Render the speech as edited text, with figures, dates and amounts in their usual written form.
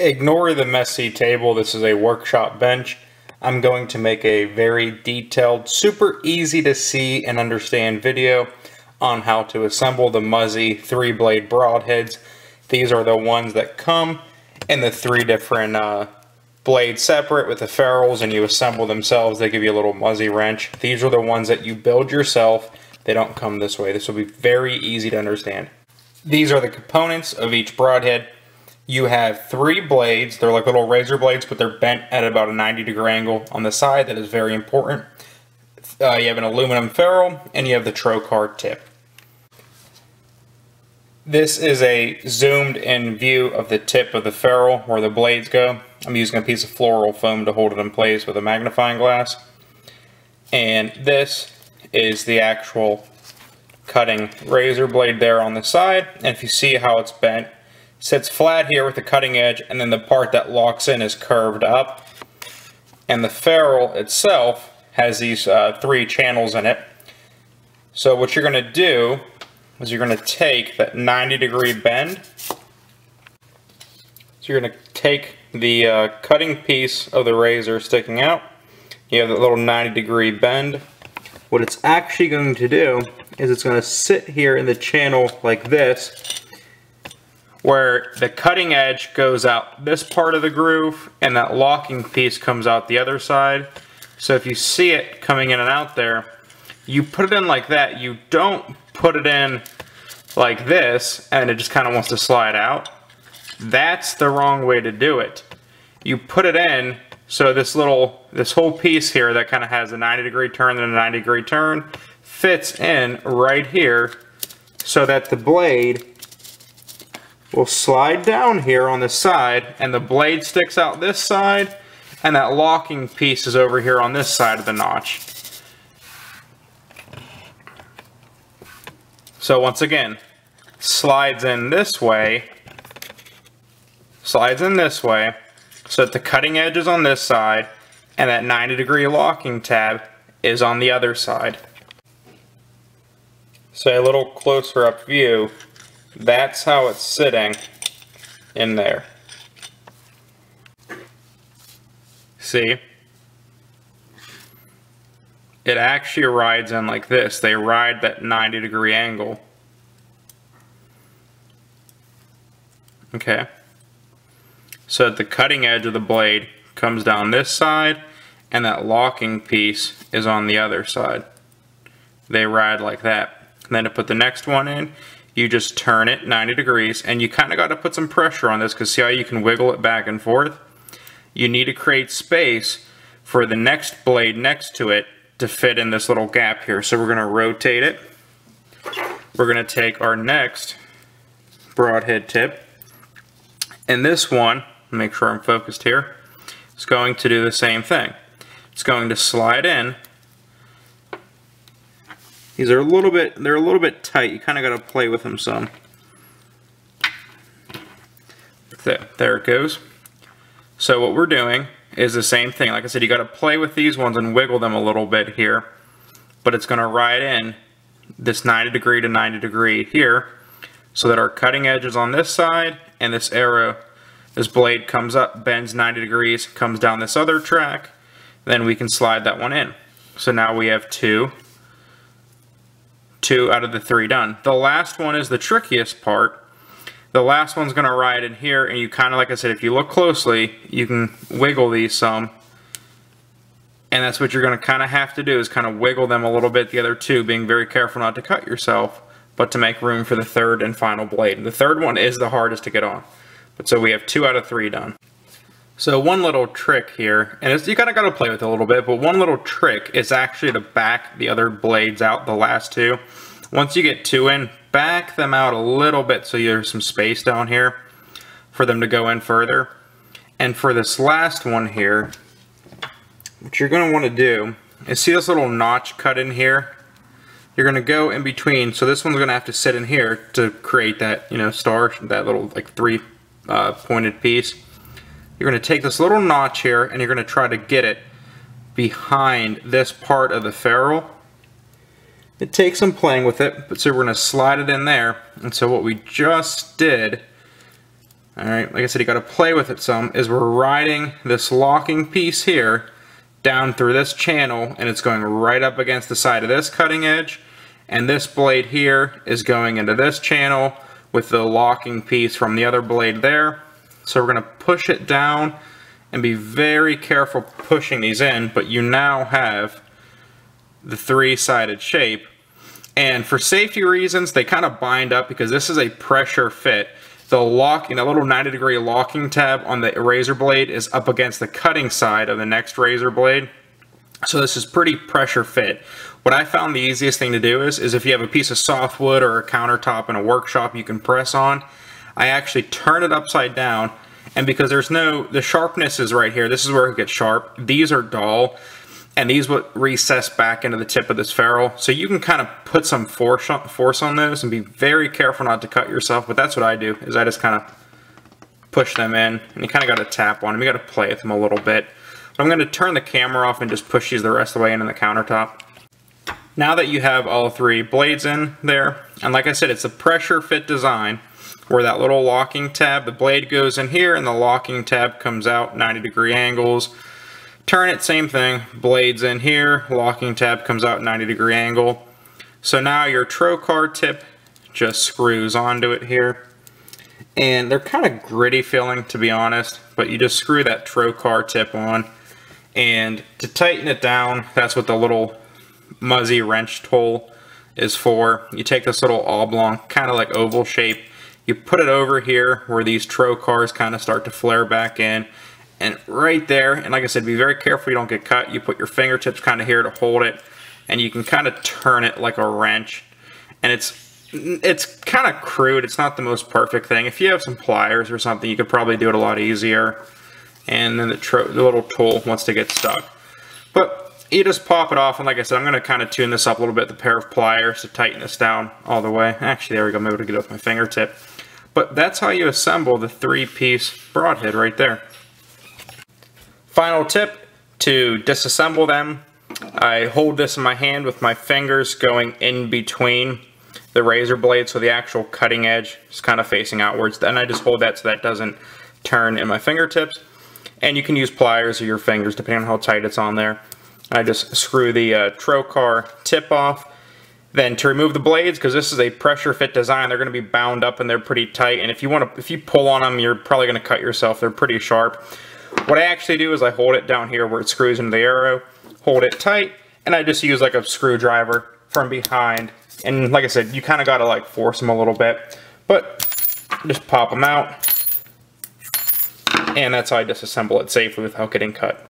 Ignore the messy table. This is a workshop bench. I'm going to make a very detailed, super easy to see and understand video on how to assemble the Muzzy 3-blade broadheads. These are the ones that come in the 3 different blades separate with the ferrules, and you assemble themselves. They give you a little Muzzy wrench. These are the ones that you build yourself. They don't come this way. This will be very easy to understand. These are the components of each broadhead. You have 3 blades. They're like little razor blades, but they're bent at about a 90-degree angle on the side. That is very important. You have an aluminum ferrule, and you have the trocar tip. This is a zoomed-in view of the tip of the ferrule where the blades go. I'm using a piece of floral foam to hold it in place with a magnifying glass. And this is the actual cutting razor blade there on the side. And if you see how it's bent, sits flat here with the cutting edge, and then the part that locks in is curved up. And the ferrule itself has these 3 channels in it. So what you're going to do is you're going to take that 90-degree bend. So you're going to take the cutting piece of the razor sticking out. You have that little 90-degree bend. What it's actually going to do is it's going to sit here in the channel like this, where the cutting edge goes out this part of the groove and that locking piece comes out the other side. So if you see it coming in and out there, you put it in like that. You don't put it in like this and it just kind of wants to slide out. That's the wrong way to do it. You put it in so this whole piece here that kind of has a 90-degree turn and a 90-degree turn fits in right here, so that the blade will slide down here on the side, and the blade sticks out this side, and that locking piece is over here on this side of the notch. So once again, slides in this way, so that the cutting edge is on this side, and that 90-degree locking tab is on the other side. So a little closer up view, that's how it's sitting in there. See? It actually rides in like this. They ride that 90-degree angle. Okay. So that the cutting edge of the blade comes down this side, and that locking piece is on the other side. They ride like that. And then to put the next one in, you just turn it 90 degrees, and you kind of got to put some pressure on this, because see how you can wiggle it back and forth? You need to create space for the next blade next to it to fit in this little gap here. So we're going to rotate it. We're going to take our next broadhead tip, and this one, make sure I'm focused here, it's going to do the same thing. It's going to slide in. These are they're a little bit tight. You kind of got to play with them some. There it goes. So what we're doing is the same thing. Like I said, you got to play with these ones and wiggle them a little bit here. But it's going to ride in this 90-degree to 90-degree here, so that our cutting edge is on this side, and this arrow, this blade comes up, bends 90 degrees, comes down this other track. Then we can slide that one in. So now we have two out of the 3 done. The last one is the trickiest part. The last one's going to ride in here, and you kind of, like I said, if you look closely, you can wiggle these some. And that's what you're going to kind of have to do, is kind of wiggle them a little bit, the other 2, being very careful not to cut yourself, but to make room for the 3rd and final blade. The 3rd one is the hardest to get on. But so we have 2 out of 3 done. So one little trick here, and you kind of got to play with it a little bit, but one little trick is actually to back the other blades out, the last 2. Once you get 2 in, back them out a little bit so there's some space down here for them to go in further. And for this last one here, what you're going to want to do is, see this little notch cut in here? You're going to go in between, so this one's going to have to sit in here to create that, star, that little like 3 pointed piece. You're going to take this little notch here, and you're going to try to get it behind this part of the ferrule. It takes some playing with it, but so we're going to slide it in there. And so what we just did, alright, like I said, you gotta play with it some, is we're riding this locking piece here down through this channel, and it's going right up against the side of this cutting edge, and this blade here is going into this channel with the locking piece from the other blade there. So we're going to push it down and be very careful pushing these in, but you now have the three-sided shape. And for safety reasons, they kind of bind up because this is a pressure fit. The lock, a little 90-degree locking tab on the razor blade is up against the cutting side of the next razor blade. So this is pretty pressure fit. What I found the easiest thing to do is if you have a piece of softwood or a countertop in a workshop you can press on, I actually turn it upside down, and because the sharpness is right here, this is where it gets sharp. These are dull, and these would recess back into the tip of this ferrule. So you can kind of put some force on those and be very careful not to cut yourself, but that's what I do, is I just kind of push them in, and you kind of got to tap on them. You got to play with them a little bit. But I'm going to turn the camera off and just push these the rest of the way into the countertop. Now that you have all three blades in there, and like I said, it's a pressure fit design where that little locking tab, the blade goes in here and the locking tab comes out 90-degree angles. Turn it, same thing, blades in here, locking tab comes out 90-degree angle. So now your trocar tip just screws onto it here. And they're kind of gritty feeling, to be honest, but you just screw that trocar tip on. And to tighten it down, that's what the little Muzzy wrench tool is for. You take this little oblong, kind of like oval shape, you put it over here where these trocars kind of start to flare back in, and right there, and like I said, be very careful you don't get cut. You put your fingertips kind of here to hold it, and you can kind of turn it like a wrench. And it's kind of crude, it's not the most perfect thing. If you have some pliers or something, you could probably do it a lot easier. And then the little tool wants to get stuck. But you just pop it off, and like I said, I'm going to kind of tune this up a little bit with a pair of pliers to tighten this down all the way. Actually, there we go, I'm able to get it with my fingertip. But that's how you assemble the three-piece broadhead right there. Final tip to disassemble them. I hold this in my hand with my fingers going in between the razor blade, so the actual cutting edge is kind of facing outwards. Then I just hold that so that doesn't turn in my fingertips. And you can use pliers or your fingers depending on how tight it's on there. I just screw the trocar tip off. Then to remove the blades, because this is a pressure fit design, they're going to be bound up and they're pretty tight. And if you pull on them, you're probably going to cut yourself. They're pretty sharp. What I actually do is I hold it down here where it screws into the arrow, hold it tight, and I just use like a screwdriver from behind. And like I said, you kind of got to like force them a little bit, but just pop them out. And that's how I disassemble it safely without getting cut.